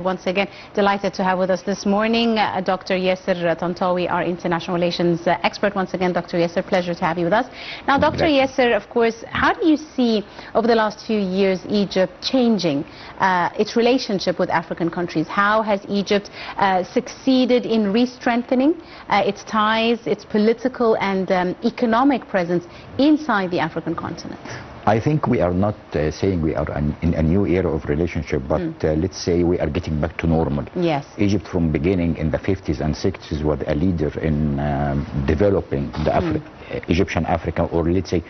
Once again, delighted to have with us this morning Dr. Yasser Tantawy, our international relations expert. Once again, Dr. Yasser, pleasure to have you with us. Now, Dr. Yasser, of course, how do you see over the last few years Egypt changing its relationship with African countries? How has Egypt succeeded in re-strengthening its ties, its political and economic presence inside the African continent? I think we are not saying we are in a new era of relationship, but let's say we are getting back to normal. Yes. Egypt from beginning in the 50s and 60s was a leader in developing the Egyptian Africa, or let's say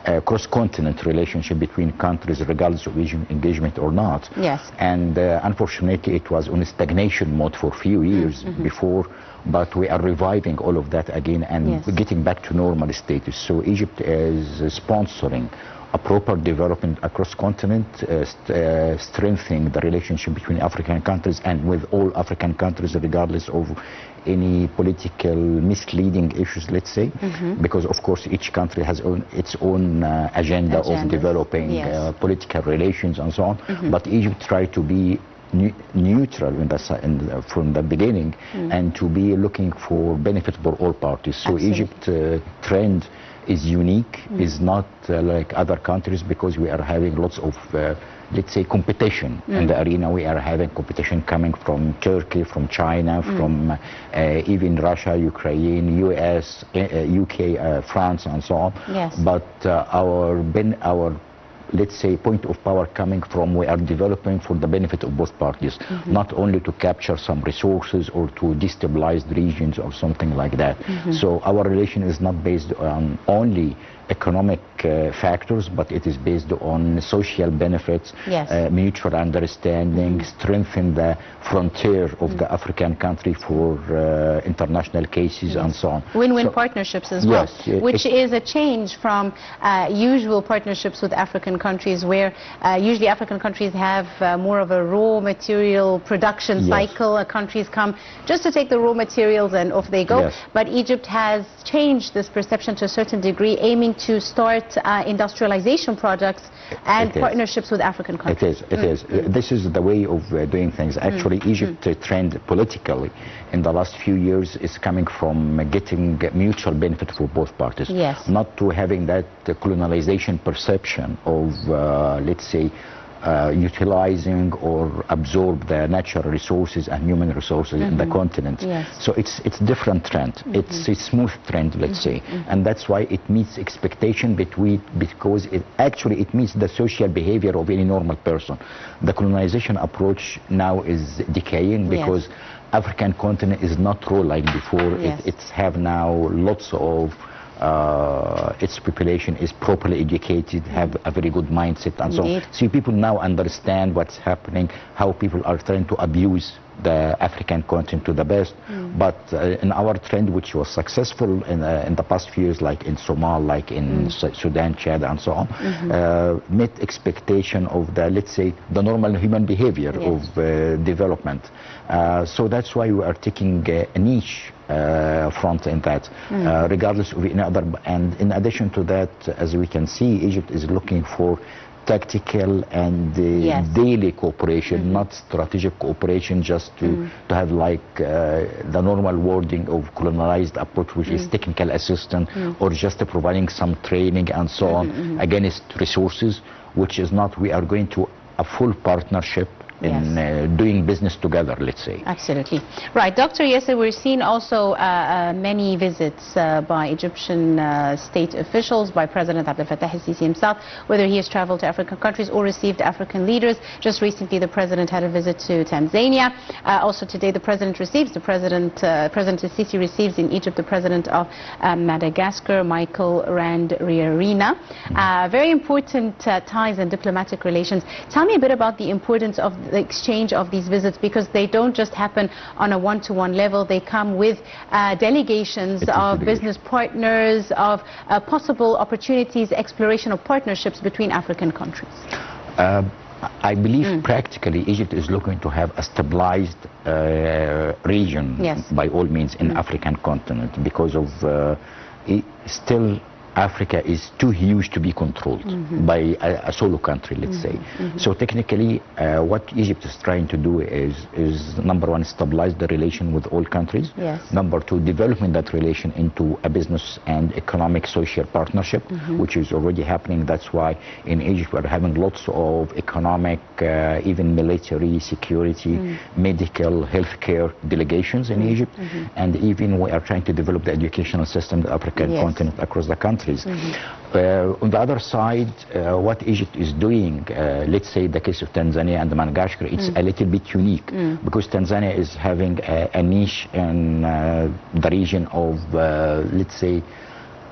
a cross-continent relationship between countries regardless of engagement or not. Yes. And unfortunately it was on a stagnation mode for a few years before, but we are reviving all of that again and getting back to normal status. So Egypt is sponsoring a proper development across continent, strengthening the relationship between African countries and with all African countries regardless of any political misleading issues, let's say, because of course each country has its own agenda of developing political relations and so on, but Egypt tried to be neutral from the beginning and to be looking for benefit for all parties. So Egypt trend is unique, is not like other countries, because we are having lots of let's say competition in the arena. We are having competition coming from Turkey, from China, from even Russia, Ukraine, US, UK, France and so on. Yes. But our let's say point of power coming from, we are developing for the benefit of both parties, not only to capture some resources or to destabilize the regions or something like that. So our relation is not based on only economic factors, but it is based on social benefits, mutual understanding, strengthen the frontier of the African country for international cases and so on. Win-win partnerships as well, which is a change from usual partnerships with African countries, where usually African countries have more of a raw material production cycle. Countries come just to take the raw materials and off they go. But Egypt has changed this perception to a certain degree, aiming to start industrialization projects and partnerships with African countries. It is. This is the way of doing things. Actually, Egypt trend politically in the last few years is coming from getting mutual benefit for both parties. Not to having that colonization perception of, let's say, utilizing or absorb the natural resources and human resources in the continent. So it's different trend. It's a smooth trend, let's say, and that's why it meets expectation because it meets the social behavior of any normal person. The colonization approach now is decaying because African continent is not raw like before. It's have now lots of its population is properly educated, have a very good mindset and so on. So people now understand what's happening, how people are trying to abuse the African continent to the best. But in our trend, which was successful in the past few years, like in Somalia, like in Sudan, Chad and so on, met expectation of the, let's say, the normal human behavior of development. So that's why we are taking a niche front in that, regardless of any other. And in addition to that, as we can see, Egypt is looking for tactical and daily cooperation, not strategic cooperation, just to have like the normal wording of colonialized approach, which is technical assistance or just providing some training and so on against resources, which is not. We are going to a full partnership in doing business together, let's say. Absolutely. Right. Dr. Yasser, we're seeing also many visits by Egyptian state officials, by President Abdel Fattah al-Sisi himself, whether he has traveled to African countries or received African leaders. Just recently, the President had a visit to Tanzania. Also today, the President President al-Sisi receives in Egypt the President of Madagascar, Michael Randrianirina. Very important ties and diplomatic relations. Tell me a bit about the importance of the exchange of these visits, because they don't just happen on a one-to-one level. They come with delegations of business partners, of possible opportunities, exploration of partnerships between African countries. I believe practically Egypt is looking to have a stabilized region by all means in African continent, because of still Africa is too huge to be controlled by a solo country, let's say. So technically, what Egypt is trying to do is number one, stabilize the relation with all countries. Yes. Number two, developing that relation into a business and economic social partnership, which is already happening. That's why in Egypt we're having lots of economic, even military, security, medical, healthcare delegations in Egypt, and even we are trying to develop the educational system, the African continent across the countries. On the other side, what Egypt is doing, let's say the case of Tanzania and Madagascar, it's a little bit unique because Tanzania is having a niche in the region of, let's say,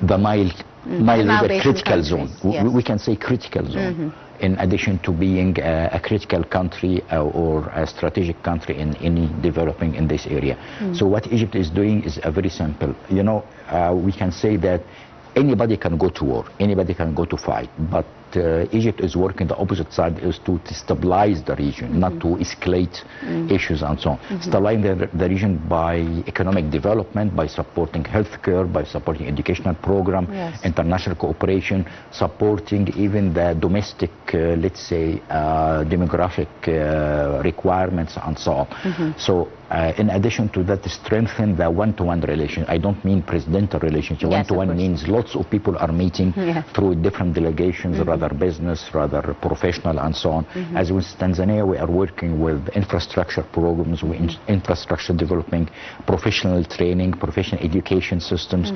the Nile River critical zone. We can say critical zone. In addition to being a critical country or a strategic country in any developing in this area. So what Egypt is doing is very simple. You know, we can say that anybody can go to war, anybody can go to fight, but Egypt is working the opposite side, is to stabilize the region, not to escalate issues and so on. Stabilizing the region by economic development, by supporting healthcare, by supporting educational program, international cooperation, supporting even the domestic, let's say, demographic requirements and so on. So in addition to that, strengthen the one-to-one relation. I don't mean presidential relationship. One-to-one means lots of people are meeting through different delegations, rather business, rather professional, and so on. As with Tanzania, we are working with infrastructure programs, infrastructure developing, professional training, professional education systems,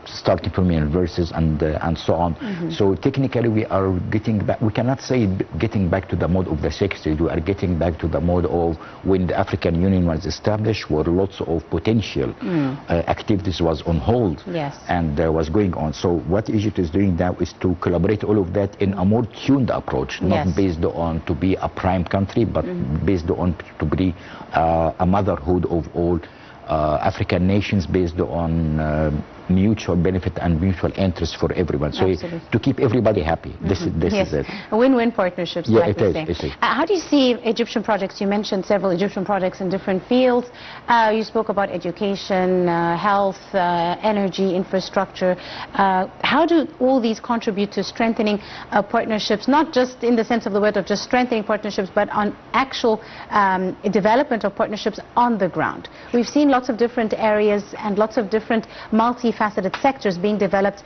starting from universities and so on. So technically, we are getting back. We cannot say getting back to the mode of the 60s. We are getting back to the mode of when the African Union was established, where lots of potential activities was on hold and was going on. So what Egypt is doing now is to collaborate all of that in a more tuned approach, not based on to be a prime country, but based on to be a motherhood of all African nations, based on mutual benefit and mutual interest for everyone. So to keep everybody happy. This is it. A win-win partnerships. Yeah, it is. How do you see Egyptian projects? You mentioned several Egyptian projects in different fields. You spoke about education, health, energy, infrastructure. How do all these contribute to strengthening partnerships, not just in the sense of the word of just strengthening partnerships, but on actual development of partnerships on the ground? We've seen lots of different areas and lots of different multifaceted sectors being developed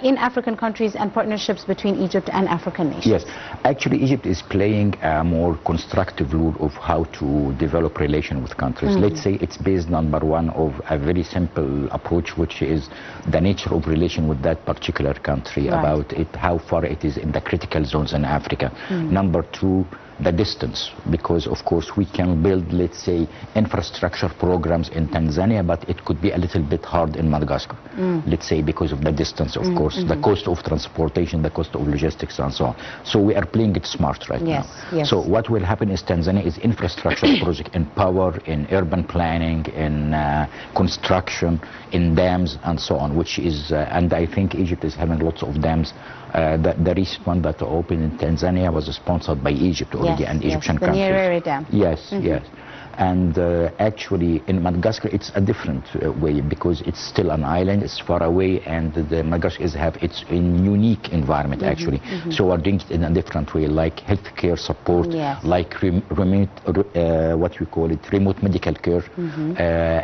in African countries and partnerships between Egypt and African nations. Yes, actually Egypt is playing a more constructive role of how to develop relation with countries. Let's say it's based, number one, of a very simple approach, which is the nature of relation with that particular country, about it, how far it is in the critical zones in Africa. Number two, the distance, because of course we can build, let's say, infrastructure programs in Tanzania, but it could be a little bit hard in Madagascar, let's say, because of the distance, of course, the cost of transportation, the cost of logistics and so on. So we are playing it smart right now. So what will happen is Tanzania is infrastructure project in power, in urban planning, in construction, in dams and so on, which is, and I think Egypt is having lots of dams. The recent one that opened in Tanzania was sponsored by Egypt already, and Egyptian countries. The Nyerere Dam. Yes. And actually in Madagascar it's a different way, because it's still an island, it's far away, and the Madagascar have its unique environment actually. So we're doing it in a different way, like healthcare support, like remote, what we call it, remote medical care,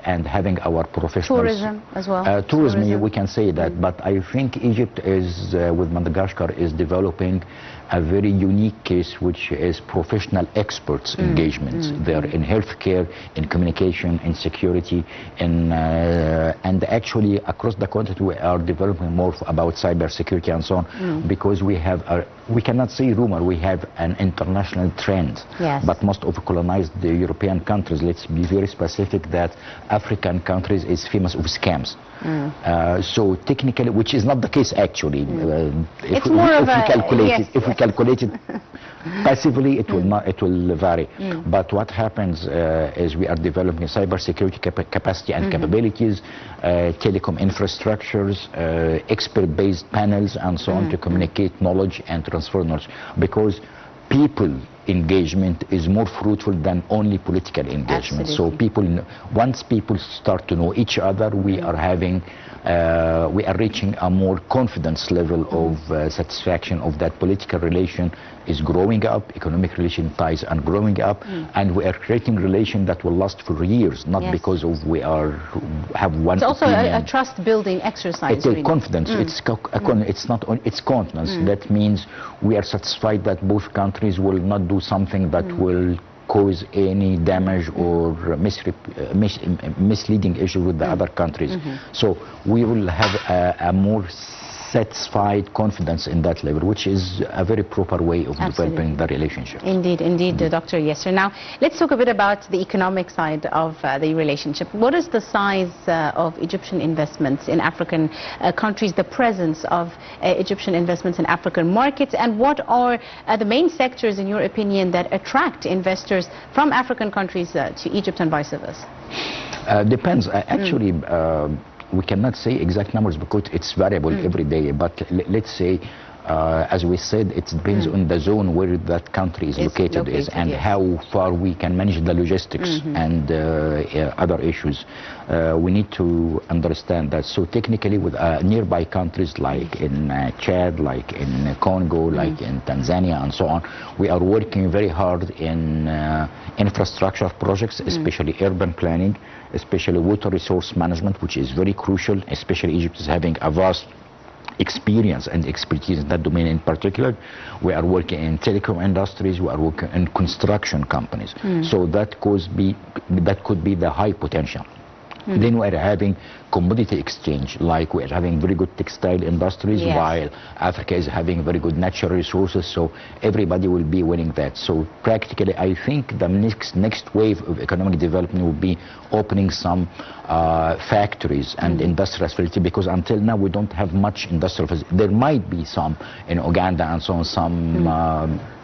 and having our professionals. Tourism as well. Tourism, we can say that, but I think Egypt is, with Madagascar, is developing a very unique case, which is professional experts engagement there in healthcare, in communication, in security, and actually across the continent we are developing more about cyber security and so on, because we have we cannot say rumor, we have an international trend, but most of colonized European countries, let's be very specific, that African countries is famous of scams. So technically, which is not the case actually. If we calculate it passively, it will not, it will vary. But what happens is we are developing cybersecurity capacity and capabilities, telecom infrastructures, expert-based panels and so on, to communicate knowledge and transfer knowledge, because people engagement is more fruitful than only political engagement. Absolutely. So once people start to know each other, we are reaching a more confidence level of satisfaction of that political relation is growing up, economic relation ties are growing up, and we are creating relation that will last for years, not because of have one It's also opinion. a trust building exercise. It's really confidence. It's not it's confidence. That means we are satisfied that both countries will not do something that will cause any damage or misleading issue with the other countries. So we will have a more satisfied confidence in that level, which is a very proper way of developing the relationship. Indeed, indeed, Dr. Yasser. Now, let's talk a bit about the economic side of the relationship. What is the size of Egyptian investments in African countries, the presence of Egyptian investments in African markets, and what are the main sectors, in your opinion, that attract investors from African countries to Egypt and vice versa? Depends. Actually, we cannot say exact numbers because it's variable every day, but let's say, as we said, it depends on the zone where that country is located and how far we can manage the logistics and other issues. We need to understand that. So technically with nearby countries like in Chad, like in Congo, like in Tanzania and so on, we are working very hard in infrastructure projects, especially urban planning, especially water resource management, which is very crucial, especially Egypt is having a vast experience and expertise in that domain in particular. We are working in telecom industries, we are working in construction companies. So that could be the high potential. Then we are having commodity exchange, like we are having very good textile industries, while Africa is having very good natural resources, so everybody will be winning that. So practically I think the next wave of economic development will be opening some factories and industrial facilities, because until now we don't have much industrial facilities. There might be some in Uganda and so on, some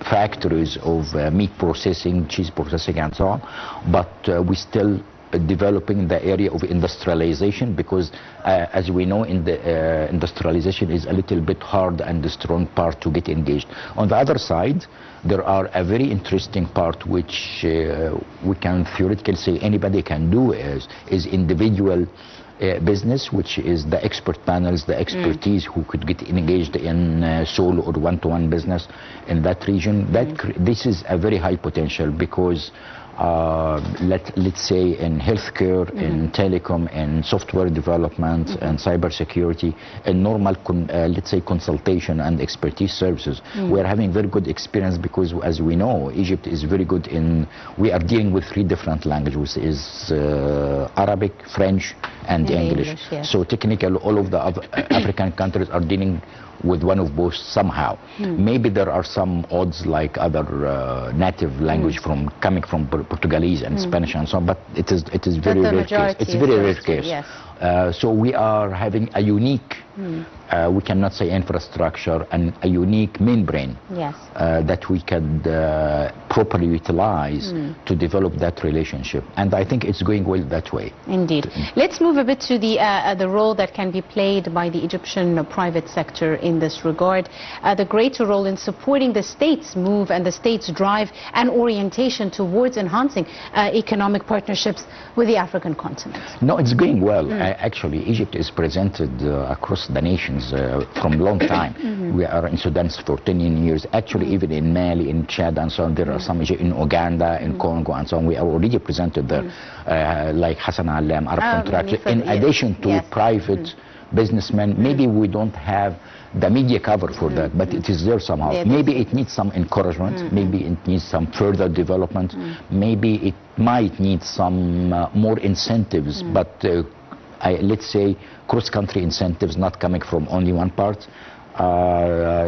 factories of meat processing, cheese processing and so on, but we still developing the area of industrialization, because as we know, in the industrialization is a little bit hard and the strong part to get engaged. On the other side, there are a very interesting part which we can theoretically say anybody can do is individual business, which is the expert panels, the expertise who could get engaged in solo or one-to-one business in that region. This is a very high potential, because let's say in healthcare, in telecom, in software development, and cybersecurity, and normal, let's say, consultation and expertise services. We are having very good experience, because as we know, Egypt is very good in, we are dealing with 3 different languages, is Arabic, French, and English. So technically all of the other African countries are dealing with one of both somehow. Maybe there are some odds like other native language coming from Portuguese and Spanish and so on, but it is very rare case. It's very rare case. So we are having a unique, we cannot say infrastructure, and a unique membrane that we can properly utilize to develop that relationship. And I think it's going well that way. Indeed. Let's move a bit to the role that can be played by the Egyptian private sector in this regard, the greater role in supporting the state's move and the state's drive and orientation towards enhancing economic partnerships with the African continent. No, it's going well. Actually, Egypt is presented across the nations from a long time. We are in Sudan for 10 years. Actually, even in Mali, in Chad and so on, there are some in Uganda, in Congo and so on. We are already presented there, like Hassan Allam, Arab contractor. In addition to private businessmen, maybe we don't have the media cover for that, but it is there somehow. Maybe it needs some encouragement, maybe it needs some further development, maybe it might need some more incentives, but let's say cross-country incentives, not coming from only one part.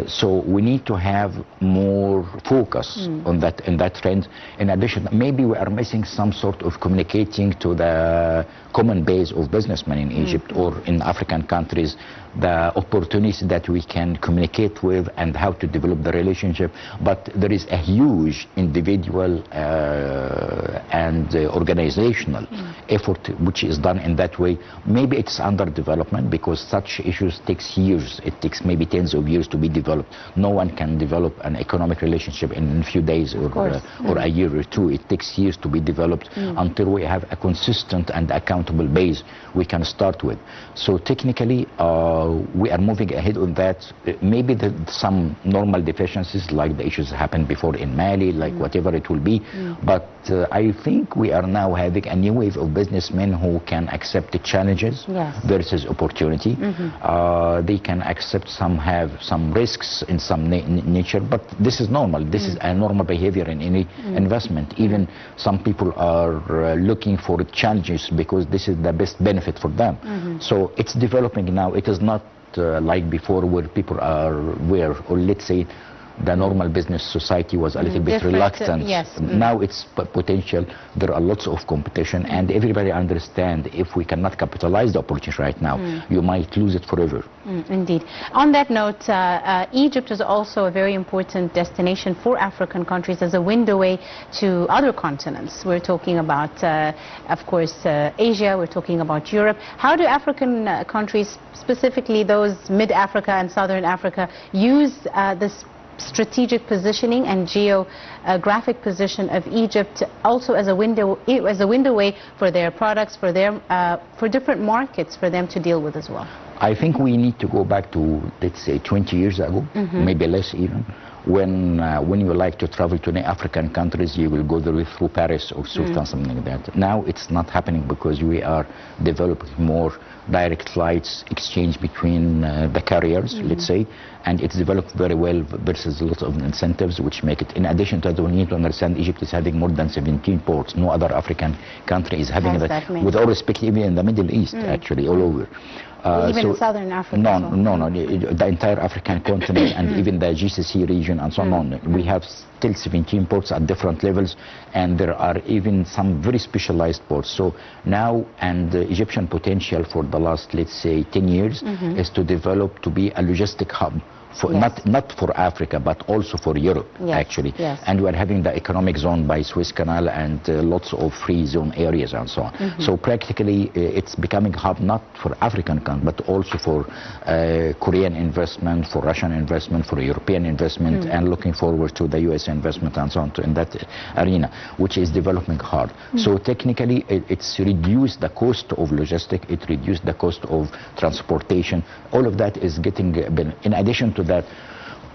So we need to have more focus on that, in that trend. In addition, maybe we are missing some sort of communicating to the common base of businessmen in Egypt or in African countries, the opportunities that we can communicate with and how to develop the relationship. But there is a huge individual and organizational effort which is done in that way. Maybe it's under development because such issues takes years. It takes maybe tens of years to be developed. No one can develop an economic relationship in a few days or a year or two. It takes years to be developed until we have a consistent and accountable base we can start with. So technically, we are moving ahead on that. Maybe some normal deficiencies like the issues happened before in Mali, like whatever it will be. But I think we are now having a new wave of businessmen who can accept the challenges versus opportunity. They can accept have some risks in some nature, but this is normal. This is a normal behavior in any investment. Even some people are looking for challenges because this is the best benefit for them. So it's developing now. It is not like before where people or let's say the normal business society was a little bit reluctant. Now it's potential. There are lots of competition, and everybody understands if we cannot capitalize the opportunity right now, you might lose it forever. Indeed. On that note, Egypt is also a very important destination for African countries as a window to other continents. We're talking about, of course, Asia. We're talking about Europe. How do African countries, specifically those mid-Africa and southern Africa, use this strategic positioning and geographic position of Egypt also as a window for their products, for different markets for them to deal with as well? I think we need to go back to, let's say, 20 years ago, maybe less even, when you like to travel to the African countries, you will go there through Paris or something like that. Now it's not happening because we are developing more direct flights, exchange between the carriers, let's say, and it's developed very well versus a lot of incentives which make it. In addition to that, we need to understand Egypt is having more than 17 ports. No other African country is having that, with all respect, even in the Middle East, actually, all over. Even in southern Africa? No, the entire African continent and even the GCC region and so on. We have still 17 ports at different levels, and there are even some very specialized ports. So now, and the Egyptian potential for the last, let's say, 10 years is to develop to be a logistic hub. Not for Africa, but also for Europe, actually. And we are having the economic zone by Suez Canal and lots of free zone areas and so on. So practically, it's becoming a hub not for African countries, but also for Korean investment, for Russian investment, for European investment, and looking forward to the US investment and so on in that arena, which is developing hard. So technically, it's reduced the cost of logistics, it reduced the cost of transportation. All of that is getting, in addition to that,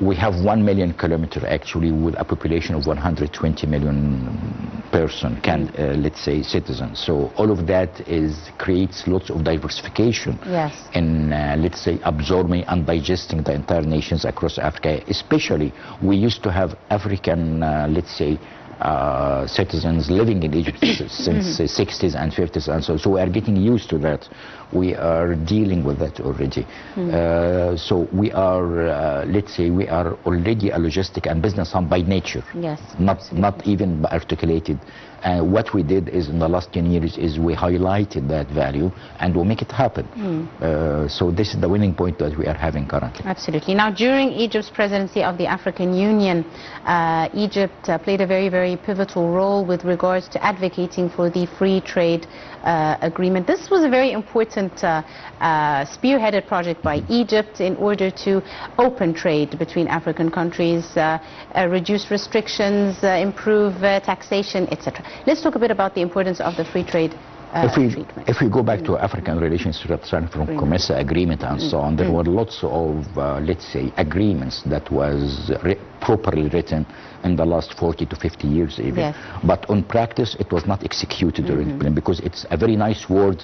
we have 1 million kilometers actually with a population of 120 million let's say, citizens. So all of that creates lots of diversification in, let's say, absorbing and digesting the entire nations across Africa. Especially, we used to have African, let's say, citizens living in Egypt since the 60s and 50s and so we are getting used to that. We are dealing with that already. So we are, let's say, we are already a logistic and business hub by nature. Not even articulated. What we did is in the last 10 years is we highlighted that value and we make it happen. So this is the winning point that we are having currently. Absolutely. Now, during Egypt's presidency of the African Union, Egypt played a very, very pivotal role with regards to advocating for the free trade agreement. This was a very important spearheaded project by Egypt in order to open trade between African countries, reduce restrictions, improve taxation, etc. Let's talk a bit about the importance of the free trade treatment. If we go back to African relations starting from COMESA agreement and so on, there were lots of, let's say, agreements that was properly written in the last 40 to 50 years even. But on practice, it was not executed or implemented because it's a very nice word,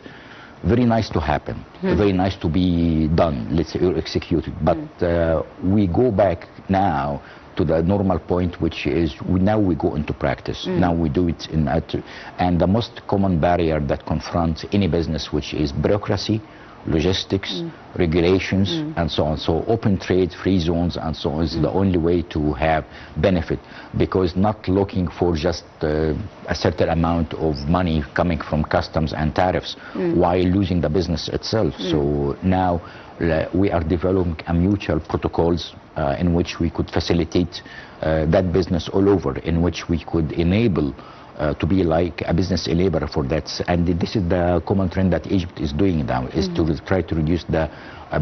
very nice to happen, very nice to be done, let's say, or executed. But we go back now to the normal point, which is now we go into practice. Now we do it and the most common barrier that confronts any business, which is bureaucracy, logistics, regulations, and so on. So open trade, free zones, and so on is the only way to have benefit, because not looking for just a certain amount of money coming from customs and tariffs while losing the business itself. So now we are developing a mutual protocols in which we could facilitate that business all over, in which we could enable to be like a business enabler for that. And this is the common trend that Egypt is doing now, is to try to reduce the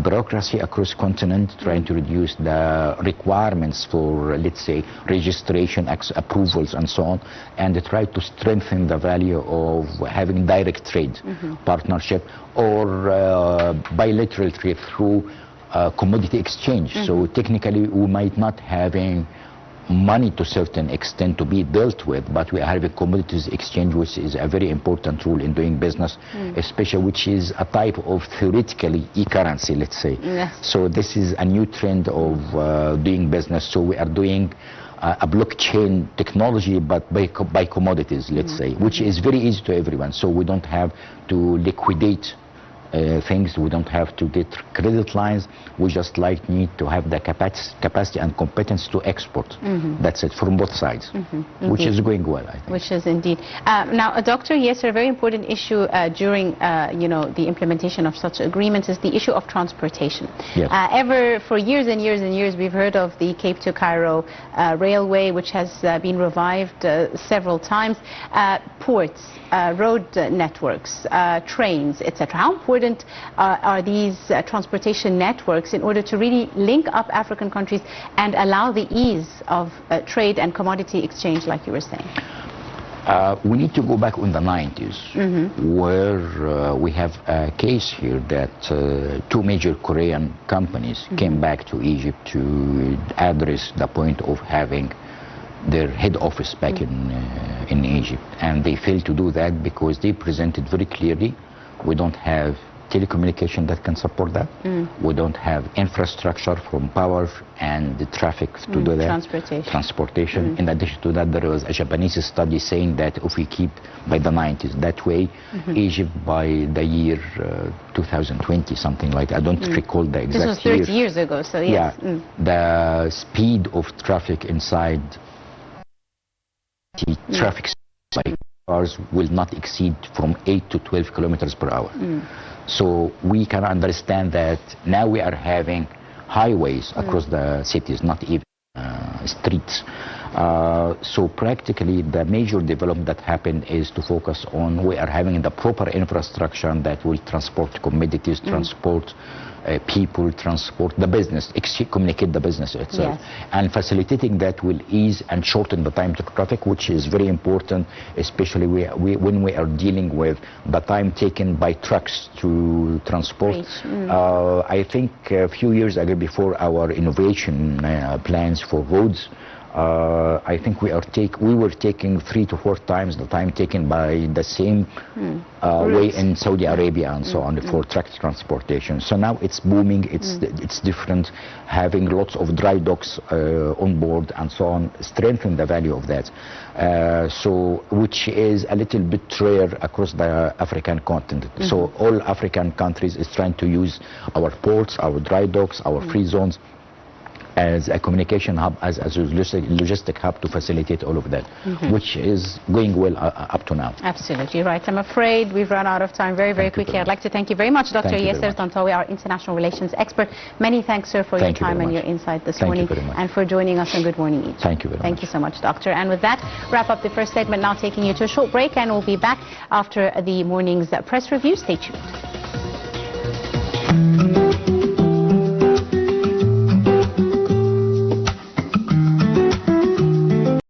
bureaucracy across continent, trying to reduce the requirements for, let's say, registration, approvals, and so on, and try to strengthen the value of having direct trade partnership or bilateral trade through commodity exchange. So technically, we might not having money to a certain extent to be dealt with, but we are having commodities exchange, which is a very important rule in doing business, especially which is a type of theoretically e-currency, let's say. So this is a new trend of doing business. So we are doing a blockchain technology, but by commodities, let's say, which is very easy to everyone. So we don't have to liquidate things, we don't have to get credit lines, we just need to have the capacity and competence to export. That's it, from both sides, which is going well, I think. Which is indeed. Now, Dr. Yasser, a very important issue during the implementation of such agreements is the issue of transportation. Yes. For years and years and years, we've heard of the Cape to Cairo railway, which has been revived several times. Ports, road networks, trains, etc. How important are these transportation networks in order to really link up African countries and allow the ease of trade and commodity exchange, like you were saying? We need to go back in the 90s, where we have a case here that two major Korean companies came back to Egypt to address the point of having their head office back in Egypt, and they failed to do that because they presented very clearly, we don't have telecommunication that can support that. We don't have infrastructure from power and the traffic to do that. Transportation. In addition to that, there was a Japanese study saying that if we keep by the 90s that way, Egypt by the year 2020, something like that. I don't recall the exact year. This was 30 years ago, so yes. Yeah, the speed of traffic inside traffic cars will not exceed from 8 to 12 kilometers per hour. So we can understand that now we are having highways across the cities, not even streets. So practically the major development that happened is to focus on, we are having the proper infrastructure that will transport commodities, transport people, transport the business, communicate the business itself. And facilitating that will ease and shorten the time to traffic, which is very important, especially when we are dealing with the time taken by trucks to transport. I think a few years ago, before our innovation plans for roads, I think we were taking 3 to 4 times the time taken by the same way in Saudi Arabia and so on for truck transportation. So now it's booming, it's different, having lots of dry docks on board and so on, strengthen the value of that. So which is a little bit rare across the African continent. So all African countries is trying to use our ports, our dry docks, our free zones as a communication hub, as a logistic hub to facilitate all of that, which is going well up to now. Absolutely right. I'm afraid we've run out of time very quickly. I'd like to thank you very much, Dr. Yasser Tantawy, our international relations expert. Many thanks, sir, for your time and your insight this morning, and for joining us on Good Morning Egypt. Thank you very much. Thank you so much, Doctor. And with that, wrap up the first segment, now taking you to a short break, and we'll be back after the morning's press review. Stay tuned.